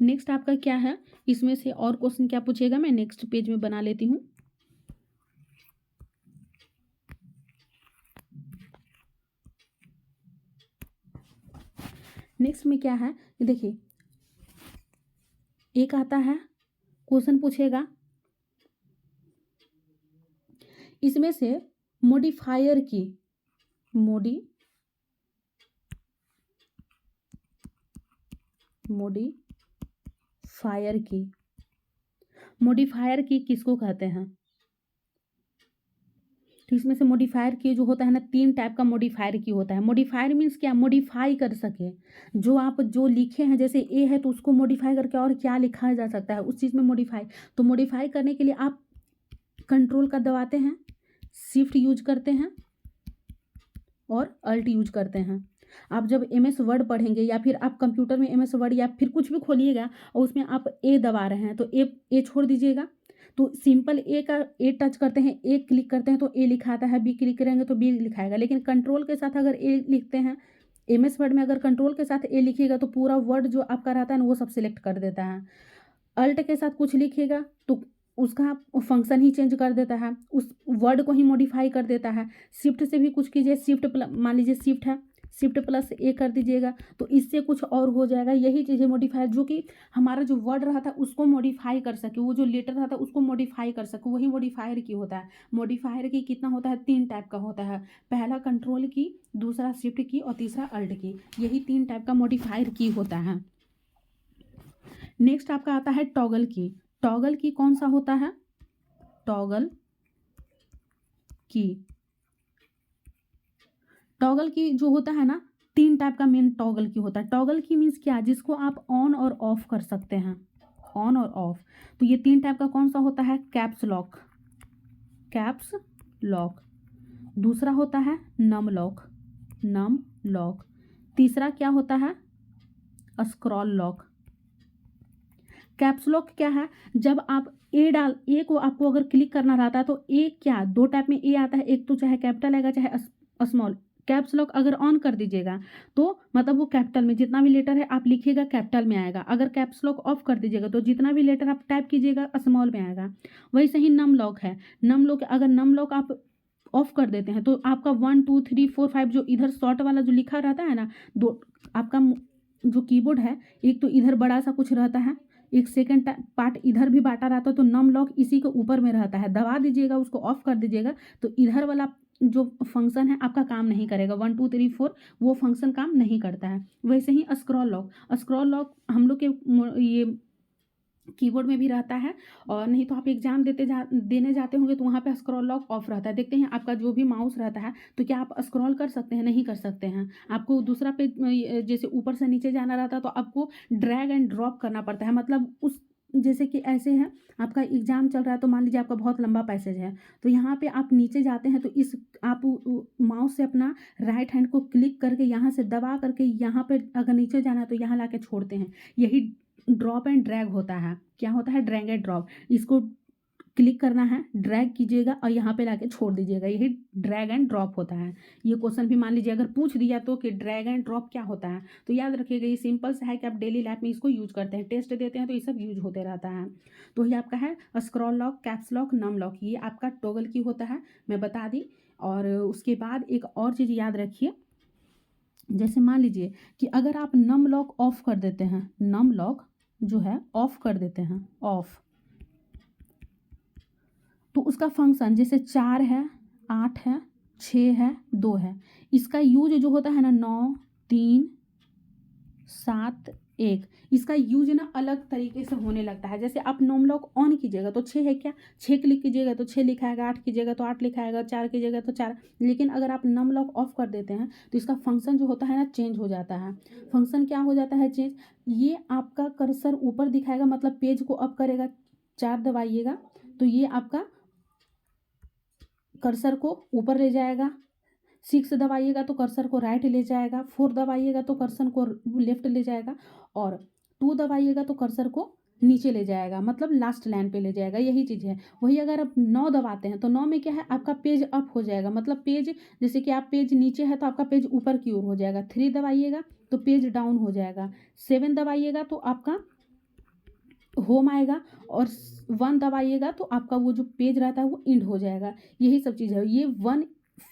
नेक्स्ट आपका क्या है, इसमें से और क्वेश्चन क्या पूछेगा मैं नेक्स्ट पेज में बना लेती हूँ। नेक्स्ट में क्या है, देखिए एक आता है क्वेश्चन पूछेगा, इसमें से मॉडिफायर की, मॉडिफायर की किसको कहते हैं। तो इसमें से मॉडिफायर की जो होता है ना, 3 टाइप का मॉडिफायर की होता है। मॉडिफायर मीन्स क्या, मॉडिफाई कर सके। जो आप जो लिखे हैं जैसे ए है तो उसको मॉडिफाई करके और क्या लिखा जा सकता है उस चीज़ में मॉडिफाई। तो मॉडिफाई करने के लिए आप कंट्रोल का दबाते हैं, शिफ्ट यूज करते हैं और अल्ट यूज करते हैं। आप जब MS वर्ड पढ़ेंगे या फिर आप कंप्यूटर में MS वर्ड या फिर कुछ भी खोलिएगा और उसमें आप ए दबा रहे हैं तो ए छोड़ दीजिएगा। तो सिंपल ए टच करते हैं, ए क्लिक करते हैं तो ए लिखाता है, बी क्लिक करेंगे तो बी लिखाएगा। लेकिन कंट्रोल के साथ अगर ए लिखते हैं, MS वर्ड में अगर कंट्रोल के साथ ए लिखिएगा तो पूरा वर्ड जो आपका रहता है ना वो सब सिलेक्ट कर देता है। अल्ट के साथ कुछ लिखिएगा तो उसका फंक्शन ही चेंज कर देता है, उस वर्ड को ही मॉडिफाई कर देता है। शिफ्ट से भी कुछ कीजिए, शिफ्ट मान लीजिए शिफ्ट है, शिफ्ट प्लस ए कर दीजिएगा तो इससे कुछ और हो जाएगा। यही चीज़ें मॉडिफायर, जो कि हमारा जो वर्ड रहा था उसको मॉडिफाई कर सके, वो जो लेटर रहा था उसको मॉडिफाई कर सके, वही मॉडिफायर की होता है। मॉडिफायर की कितना होता है, 3 टाइप का होता है। पहला कंट्रोल की, दूसरा शिफ्ट की और तीसरा अल्ट की, यही 3 टाइप का मॉडिफायर की होता है। नेक्स्ट आपका आता है टॉगल की। टॉगल की कौन सा होता है, टॉगल की जो होता है ना, 3 टाइप का मेन टॉगल की होता है। टॉगल की मीन्स क्या, जिसको आप ऑन और ऑफ कर सकते हैं, ऑन और ऑफ। तो ये 3 टाइप का कौन सा होता है, कैप्स लॉक। दूसरा होता है नम लॉक। तीसरा क्या होता है, स्क्रॉल लॉक। कैप्स लॉक क्या है, जब आप ए को आपको अगर क्लिक करना रहता है तो ए क्या, 2 टाइप में ए आता है, एक तो चाहे कैपिटल आएगा चाहे स्मॉल। कैप्स लॉक अगर ऑन कर दीजिएगा तो मतलब वो कैपिटल में जितना भी लेटर है आप लिखिएगा कैपिटल में आएगा। अगर कैप्स लॉक ऑफ कर दीजिएगा तो जितना भी लेटर आप टाइप कीजिएगा स्मॉल में आएगा। वैसे ही नम लॉक है, अगर नम लॉक आप ऑफ कर देते हैं तो आपका 1 2 3 4 5 जो इधर शॉर्ट वाला जो लिखा रहता है ना, दो आपका जो कीबोर्ड है, एक तो इधर बड़ा सा कुछ रहता है, एक सेकंड पार्ट इधर भी बांटा रहता है, तो नम लॉक इसी के ऊपर में रहता है। दबा दीजिएगा, उसको ऑफ कर दीजिएगा तो इधर वाला जो फंक्शन है आपका काम नहीं करेगा, 1 2 3 4 वो फंक्शन काम नहीं करता है। वैसे ही स्क्रॉल लॉक हम लोग के ये कीबोर्ड में भी रहता है, और नहीं तो आप एग्जाम देने जाते होंगे तो वहाँ पे स्क्रॉल लॉक ऑफ रहता है। देखते हैं आपका जो भी माउस रहता है तो क्या आप स्क्रॉल कर सकते हैं, नहीं कर सकते हैं। आपको दूसरा पेज जैसे ऊपर से नीचे जाना रहता है तो आपको ड्रैग एंड ड्रॉप करना पड़ता है, मतलब उस जैसे कि ऐसे है, आपका एग्ज़ाम चल रहा है तो मान लीजिए आपका बहुत लंबा पैसेज है, तो यहाँ पे आप नीचे जाते हैं तो इस आप माउस से अपना राइट हैंड को क्लिक करके यहाँ से दबा करके यहाँ पे अगर नीचे जाना है तो यहाँ ला के छोड़ते हैं। यही ड्रॉप एंड ड्रैग होता है। क्या होता है? Drag and drop. इसको क्लिक करना है, ड्रैग कीजिएगा और यहाँ पे लाके छोड़ दीजिएगा, यही ड्रैग एंड ड्रॉप होता है। ये क्वेश्चन भी मान लीजिए अगर पूछ दिया तो कि ड्रैग एंड ड्रॉप क्या होता है, तो याद रखिएगा ये सिंपल सा है कि आप डेली लाइफ में इसको यूज करते हैं, टेस्ट देते हैं तो ये सब यूज होते रहता है। तो ये आपका है scroll lock, caps lock, num lock, ये आपका टॉगल की होता है, मैं बता दी। और उसके बाद एक और चीज़ याद रखिए, जैसे मान लीजिए कि अगर आप नम लॉक ऑफ कर देते हैं, नम लॉक जो है ऑफ कर देते हैं, ऑफ, तो उसका फंक्शन जैसे 4 है, 8 है, 6 है, 2 है, इसका यूज जो होता है ना 9, 3, 7, 1, इसका यूज ना अलग तरीके से होने लगता है। जैसे आप नम लॉक ऑन कीजिएगा तो 6 है, क्या 6 क्लिक कीजिएगा तो 6 लिखा आएगा, 8 कीजिएगा तो 8 लिखा आएगा, 4 कीजिएगा तो 4। लेकिन अगर आप नम लॉक ऑफ कर देते हैं तो इसका फंक्शन जो होता है ना चेंज हो जाता है। फंक्शन क्या हो जाता है चेंज? ये आपका कर्सर ऊपर दिखाएगा, मतलब पेज को अप करेगा, 4 दबाइएगा तो ये आपका कर्सर को ऊपर ले जाएगा, 6 दबाइएगा तो कर्सर को राइट ले जाएगा, 4 दबाइएगा तो कर्सर को लेफ्ट ले जाएगा, और 2 दबाइएगा तो कर्सर को नीचे ले जाएगा, मतलब लास्ट लाइन पे ले जाएगा, यही चीज़ है। वही अगर आप 9 दबाते हैं तो 9 में क्या है, आपका पेज अप हो जाएगा, मतलब पेज, जैसे कि आप पेज नीचे है तो आपका पेज ऊपर की ओर हो जाएगा। 3 दबाइएगा तो पेज डाउन हो जाएगा। 7 दबाइएगा तो आपका होम आएगा, और 1 दबाइएगा तो आपका वो जो पेज रहता है वो इंड हो जाएगा। यही सब चीज़ है। ये 1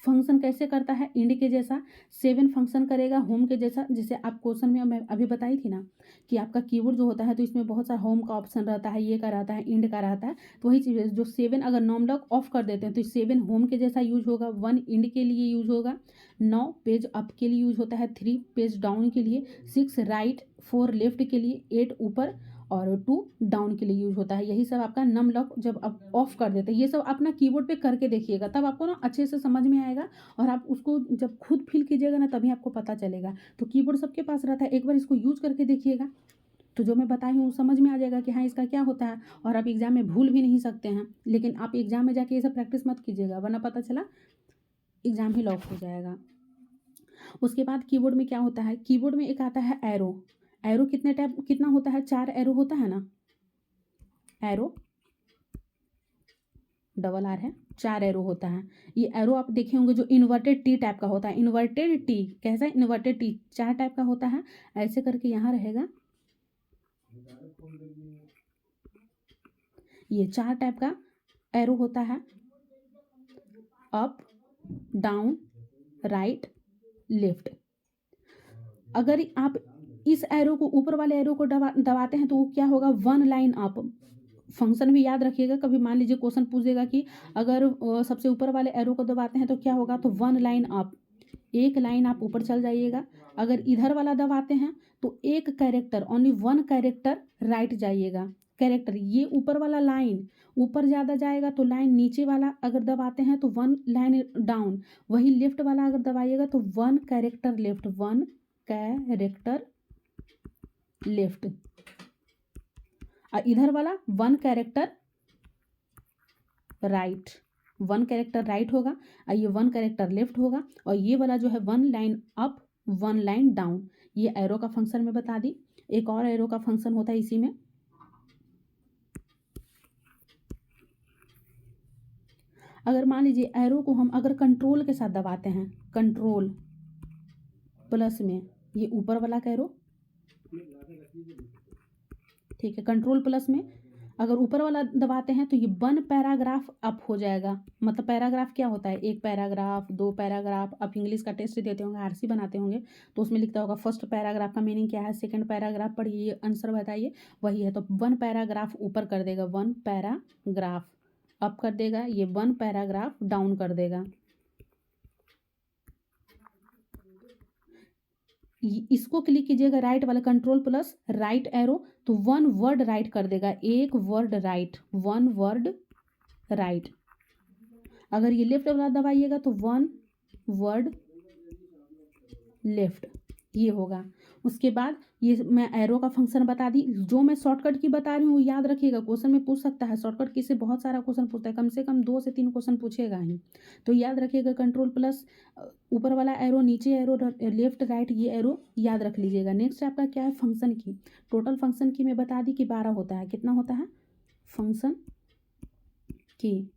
फंक्शन कैसे करता है? इंड के जैसा। 7 फंक्शन करेगा होम के जैसा। जैसे आप क्वेश्चन में मैं अभी बताई थी ना कि आपका कीबोर्ड जो होता है तो इसमें बहुत सारा होम का ऑप्शन रहता है, ये का रहता है, इंड का रहता है, तो वही चीज़ है। जो 7 अगर नॉम लॉक ऑफ कर देते हैं तो 7 होम के जैसा यूज होगा, 1 इंड के लिए यूज होगा, 9 पेज अप के लिए यूज होता है, 3 पेज डाउन के लिए, 6 राइट, 4 लेफ्ट के लिए, 8 ऊपर और 2 डाउन के लिए यूज होता है। यही सब आपका नम लॉक जब आप ऑफ कर देते हैं, ये सब अपना कीबोर्ड पे करके देखिएगा, तब आपको ना अच्छे से समझ में आएगा, और आप उसको जब खुद फील कीजिएगा ना तभी आपको पता चलेगा। तो कीबोर्ड सबके पास रहता है, एक बार इसको यूज करके देखिएगा तो जो मैं बताई हूँ समझ में आ जाएगा कि हाँ इसका क्या होता है, और आप एग्जाम में भूल भी नहीं सकते हैं। लेकिन आप एग्जाम में जाके ये सब प्रैक्टिस मत कीजिएगा, वरना पता चला एग्जाम ही लॉक हो जाएगा। उसके बाद कीबोर्ड में क्या होता है? कीबोर्ड में एक आता है एरो। एरो कितने टाइप, कितना होता है? 4 एरो होता है ना, एरो, डबल आर है, 4 एरो होता है। ये एरो आप देखे होंगे जो इन्वर्टेड टी टाइप का होता है। इन्वर्टेड टी कैसा है? इन्वर्टेड टी 4 टाइप का होता है। ऐसे करके यहाँ रहेगा, ये 4 टाइप का एरो होता है, अप, डाउन, राइट, लेफ्ट। अगर आप इस एरो को, ऊपर वाले एरो को दबाते हैं तो वो क्या होगा? 1 लाइन अप। फंक्शन भी याद रखिएगा, कभी मान लीजिए क्वेश्चन पूछ देगा कि अगर सबसे ऊपर वाले एरो को दबाते हैं तो क्या होगा, तो 1 लाइन अप, 1 लाइन आप ऊपर चल जाइएगा। अगर इधर वाला दबाते हैं तो एक कैरेक्टर, ओनली 1 कैरेक्टर राइट जाइएगा। कैरेक्टर, ये ऊपर वाला लाइन ऊपर ज़्यादा जाएगा तो लाइन नीचे वाला अगर दबाते हैं तो 1 लाइन डाउन। वही लेफ्ट वाला अगर दबाइएगा तो 1 कैरेक्टर लेफ्ट, 1 कैरेक्टर लेफ्ट, और इधर वाला 1 कैरेक्टर राइट, 1 कैरेक्टर राइट होगा, और ये 1 कैरेक्टर लेफ्ट होगा, और ये वाला जो है 1 लाइन अप, 1 लाइन डाउन। ये एरो का फंक्शन मैं बता दी। एक और एरो का फंक्शन होता है इसी में। अगर मान लीजिए एरो को हम अगर कंट्रोल के साथ दबाते हैं, कंट्रोल प्लस में, ये ऊपर वाला का एरो, ठीक है, कंट्रोल प्लस में अगर ऊपर वाला दबाते हैं तो ये 1 पैराग्राफ अप हो जाएगा। मतलब पैराग्राफ क्या होता है? 1 पैराग्राफ, 2 पैराग्राफ। आप इंग्लिश का टेस्ट देते होंगे, आरसी बनाते होंगे तो उसमें लिखता होगा फर्स्ट पैराग्राफ का मीनिंग क्या है, सेकंड पैराग्राफ पढ़िए, ये आंसर बताइए, वही है। तो 1 पैराग्राफ ऊपर कर देगा, 1 पैराग्राफ अप कर देगा, ये 1 पैराग्राफ डाउन कर देगा। इसको क्लिक कीजिएगा, राइट वाला कंट्रोल प्लस राइट एरो, तो 1 वर्ड राइट कर देगा, 1 वर्ड राइट, 1 वर्ड राइट। अगर ये लेफ्ट वाला दबाइएगा तो 1 वर्ड लेफ्ट। ये होगा। उसके बाद ये मैं एरो का फंक्शन बता दी। जो मैं शॉर्टकट की बता रही हूँ याद रखिएगा, क्वेश्चन में पूछ सकता है। शॉर्टकट की से बहुत सारा क्वेश्चन पूछता है, कम से कम 2 से 3 क्वेश्चन पूछेगा ही। तो याद रखिएगा, कंट्रोल प्लस ऊपर वाला एरो, नीचे एरो, लेफ्ट राइट, ये एरो याद रख लीजिएगा। नेक्स्ट आपका क्या है, फंक्शन की। टोटल फंक्शन की मैं बता दी कि 12 होता है। कितना होता है फंक्शन की?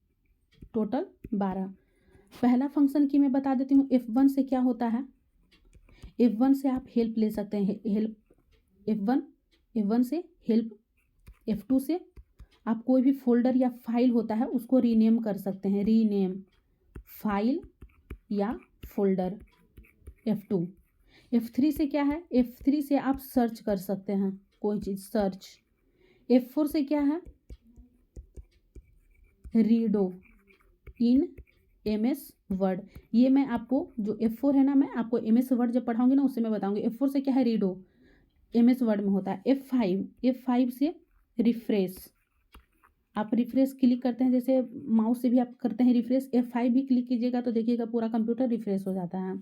टोटल 12। पहला फंक्शन की मैं बता देती हूँ। F1 से क्या होता है, F1 से आप हेल्प ले सकते हैं। हेल्प F1 से हेल्प, F2 से आप कोई भी फोल्डर या फाइल होता है उसको रीनेम कर सकते हैं। रीनेम फाइल या फोल्डर, F2। F3 से क्या है, F3 से आप सर्च कर सकते हैं कोई चीज़, सर्च। F4 से क्या है, रीडो इन MS वर्ड। ये मैं आपको जो F4 है ना, मैं आपको MS वर्ड जब पढ़ाऊंगी ना उससे मैं बताऊंगी। F4 से क्या है, रीडो, MS वर्ड में होता है। F5 से रिफ्रेश, आप रिफ्रेश क्लिक करते हैं, जैसे माउस से भी आप करते हैं रिफ्रेश। F5 भी क्लिक कीजिएगा तो देखिएगा पूरा कंप्यूटर रिफ्रेश हो जाता है।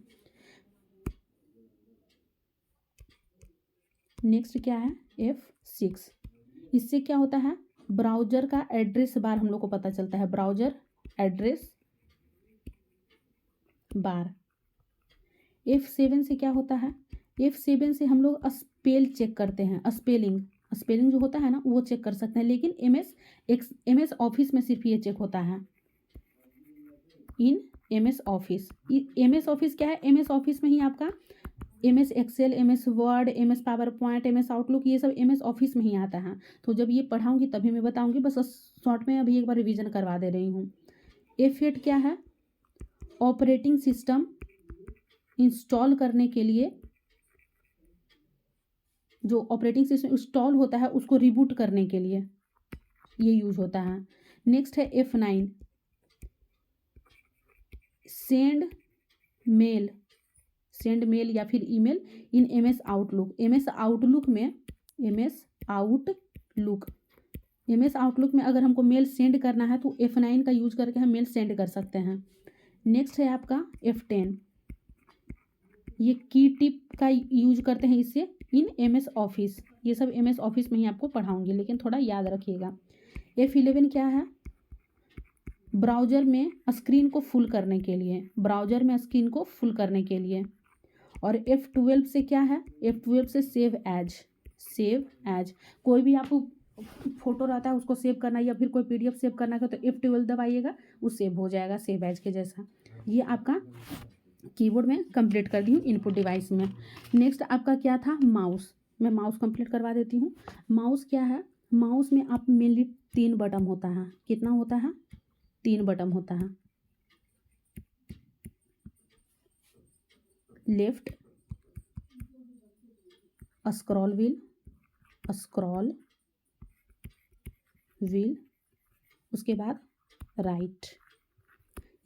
नेक्स्ट क्या है, F6। इससे क्या होता है, ब्राउजर का एड्रेस बार हम लोग को पता चलता है। Browser address bar. F7 से क्या होता है, F7 से हम लोग स्पेल चेक करते हैं। स्पेलिंग जो होता है ना वो चेक कर सकते हैं, लेकिन MS ऑफिस में सिर्फ ये चेक होता है। In MS Office. MS Office क्या है, MS ऑफिस में ही आपका MS Excel, MS Word, MS PowerPoint, MS Outlook, ये सब MS ऑफिस में ही आता है। तो जब ये पढ़ाऊंगी तभी मैं बताऊंगी, बस शॉर्ट में अभी एक बार रिवीजन करवा दे रही हूँ। F8 क्या है, ऑपरेटिंग सिस्टम इंस्टॉल करने के लिए, जो ऑपरेटिंग सिस्टम इंस्टॉल होता है उसको रिबूट करने के लिए ये यूज होता है। नेक्स्ट है F9, सेंड मेल या फिर email in MS outlook. MS outlook में अगर हमको मेल सेंड करना है तो F9 का यूज करके हम मेल सेंड कर सकते हैं। नेक्स्ट है आपका F10, ये की टिप का यूज करते हैं इससे इन MS ऑफिस। ये सब MS ऑफिस में ही आपको पढ़ाऊंगी, लेकिन थोड़ा याद रखिएगा। F11 क्या है, ब्राउजर में स्क्रीन को फुल करने के लिए। और F12 से क्या है, F12 से सेव एज। कोई भी आपको फोटो रहता है उसको सेव करना या फिर कोई PDF सेव करना है तो F12 दबाइएगा, वो सेव हो जाएगा सेव एज के जैसा। ये आपका कीबोर्ड में कंप्लीट कर दी हूँ इनपुट डिवाइस में। नेक्स्ट आपका क्या था, माउस। मैं माउस कंप्लीट करवा देती हूँ। माउस क्या है, माउस में आप मेनली 3 बटन होता है। कितना होता है, 3 बटन होता है। लेफ्ट स्क्रॉल व्हील, उसके बाद राइट।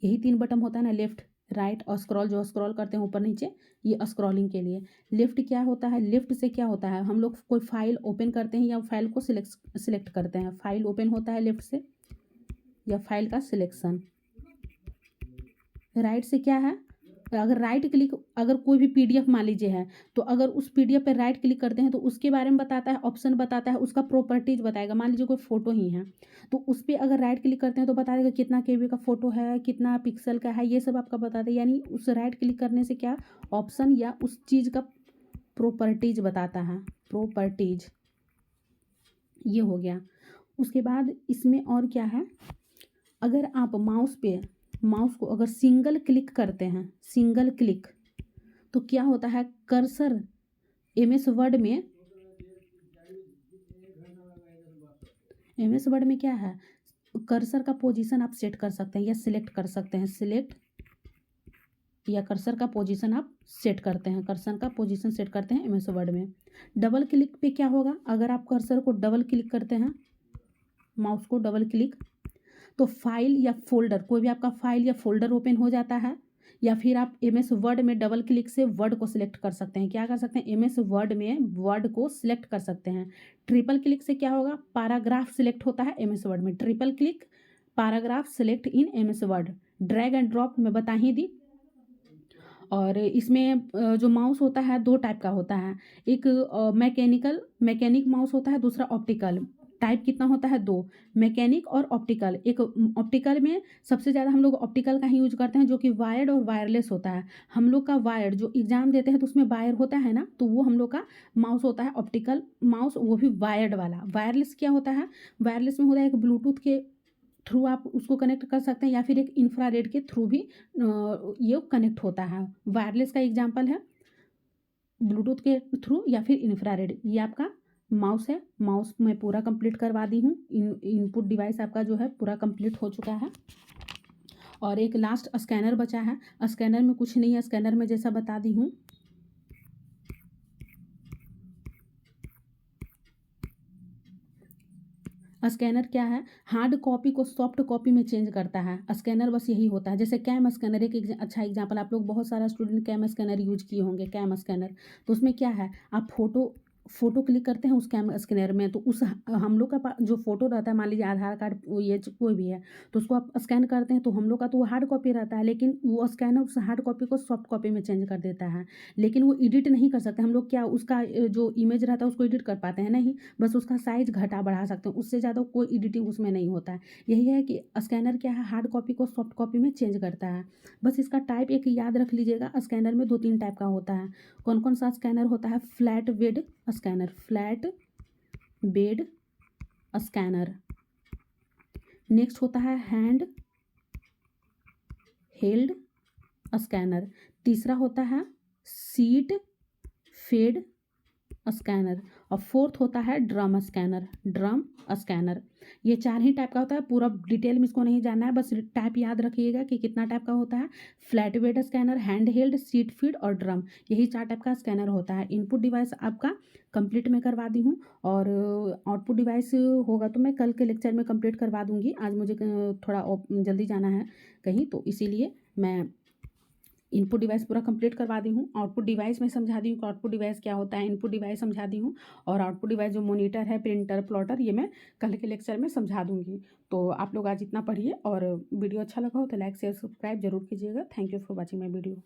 यही 3 बटन होता है ना, लेफ्ट राइट और स्क्रॉल, जो स्क्रॉल करते हैं ऊपर नीचे, ये स्क्रॉलिंग के लिए। लेफ्ट क्या होता है, लेफ्ट से क्या होता है, हम लोग कोई फाइल ओपन करते हैं या फाइल को सिलेक्ट करते हैं। फाइल ओपन होता है लेफ्ट से, या फाइल का सिलेक्शन। राइट से क्या है, अगर राइट क्लिक, अगर कोई भी PDF मान लीजिए है तो अगर उस PDF पे राइट क्लिक करते हैं तो उसके बारे में बताता है, ऑप्शन बताता है, उसका प्रॉपर्टीज बताएगा। मान लीजिए कोई फोटो ही है तो उस पर अगर राइट क्लिक करते हैं तो बता देगा कितना KB का फोटो है, कितना पिक्सल का है, ये सब आपका बताता है। यानी उस राइट क्लिक करने से क्या ऑप्शन या उस चीज़ का प्रॉपर्टीज बताता है, प्रॉपर्टीज। ये हो गया। उसके बाद इसमें और क्या है, अगर आप माउस को अगर सिंगल क्लिक करते हैं, सिंगल क्लिक, तो क्या होता है, कर्सर MS वर्ड में क्या है, कर्सर का पोजीशन आप सेट कर सकते हैं या सिलेक्ट कर सकते हैं। सिलेक्ट या कर्सर का पोजीशन आप सेट करते हैं, कर्सर का पोजीशन सेट करते हैं MS वर्ड में। डबल क्लिक पे क्या होगा, अगर आप कर्सर को डबल क्लिक करते हैं, माउस को डबल क्लिक, तो फाइल या फोल्डर, कोई भी आपका फाइल या फोल्डर ओपन हो जाता है। या फिर आप MS वर्ड में डबल क्लिक से वर्ड को सिलेक्ट कर सकते हैं। क्या कर सकते हैं, MS वर्ड में वर्ड को सिलेक्ट कर सकते हैं। ट्रिपल क्लिक से क्या होगा, पैराग्राफ सिलेक्ट होता है MS वर्ड में। Triple click, paragraph select in MS word. Drag and drop मैं बता ही दी। और इसमें जो माउस होता है 2 टाइप का होता है। एक मैकेनिक माउस होता है, दूसरा ऑप्टिकल। टाइप कितना होता है? 2, मैकेनिक और ऑप्टिकल। एक ऑप्टिकल में सबसे ज़्यादा हम लोग ऑप्टिकल का ही यूज़ करते हैं, जो कि वायर्ड और वायरलेस होता है। हम लोग का वायर्ड जो एग्ज़ाम देते हैं तो उसमें वायर होता है ना, तो वो हम लोग का माउस होता है ऑप्टिकल माउस, वो भी वायर्ड वाला। वायरलेस क्या होता है? वायरलेस में होता है एक ब्लूटूथ के थ्रू आप उसको कनेक्ट कर सकते हैं, या फिर एक इंफ्रारेड के थ्रू भी ये कनेक्ट होता है। वायरलेस का एग्जांपल है ब्लूटूथ के थ्रू या फिर इंफ्रारेड। ये आपका माउस है। माउस मैं पूरा कंप्लीट करवा दी हूँ। इनपुट डिवाइस आपका जो है पूरा कंप्लीट हो चुका है। और एक लास्ट स्कैनर बचा है। स्कैनर में कुछ नहीं है, स्कैनर में जैसा बता दी हूँ। स्कैनर क्या है? हार्ड कॉपी को सॉफ्ट कॉपी में चेंज करता है। स्कैनर बस यही होता है। जैसे कैम स्कैनर एक अच्छा एग्जांपल, आप लोग बहुत सारा स्टूडेंट कैम स्कैनर यूज किए होंगे। कैम स्कैनर तो उसमें क्या है, आप फ़ोटो क्लिक करते हैं उस कैम स्कैनर में, तो उस हम लोग का जो फ़ोटो रहता है, मान लीजिए आधार कार्ड ये कोई भी है, तो उसको आप स्कैन करते हैं तो हम लोग का तो वो हार्ड कॉपी रहता है, लेकिन वो स्कैनर उस हार्ड कॉपी को सॉफ्ट कॉपी में चेंज कर देता है। लेकिन वो एडिट नहीं कर सकते हम लोग। क्या उसका जो इमेज रहता है उसको एडिट कर पाते हैं? नहीं। बस उसका साइज़ घटा बढ़ा सकते हैं, उससे ज़्यादा कोई एडिटिंग उसमें नहीं होता है। यही है कि स्कैनर क्या है, हार्ड कॉपी को सॉफ्ट कॉपी में चेंज करता है। बस इसका टाइप एक याद रख लीजिएगा, स्कैनर में 2-3 टाइप का होता है। कौन कौन सा स्कैनर होता है? Flat bed scanner, flat bed scanner. Next होता है हैंड हेल्ड स्कैनर। तीसरा होता है सीट फेड स्कैनर। और फोर्थ होता है ड्रम स्कैनर, ड्रम स्कैनर। ये 4 ही टाइप का होता है। पूरा डिटेल में इसको नहीं जानना है, बस टाइप याद रखिएगा कि कितना टाइप का होता है। Flatbed scanner, hand held, sheet feed और ड्रम, यही 4 टाइप का स्कैनर होता है। इनपुट डिवाइस आपका कंप्लीट मैं करवा दी हूँ, और आउटपुट डिवाइस होगा तो मैं कल के लेक्चर में कंप्लीट करवा दूँगी। आज मुझे थोड़ा जल्दी जाना है कहीं, तो इसीलिए मैं इनपुट डिवाइस पूरा कंप्लीट करवा दी हूँ। आउटपुट डिवाइस में समझा दी हूँ कि आउटपुट डिवाइस क्या होता है। इनपुट डिवाइस समझा दी हूँ, और आउटपुट डिवाइस जो मॉनिटर है, प्रिंटर, प्लॉटर, ये मैं कल के लेक्चर में समझा दूँगी। तो आप लोग आज इतना पढ़िए, और वीडियो अच्छा लगा हो तो लाइक शेयर सब्सक्राइब जरूर कीजिएगा। Thank you for watching my video.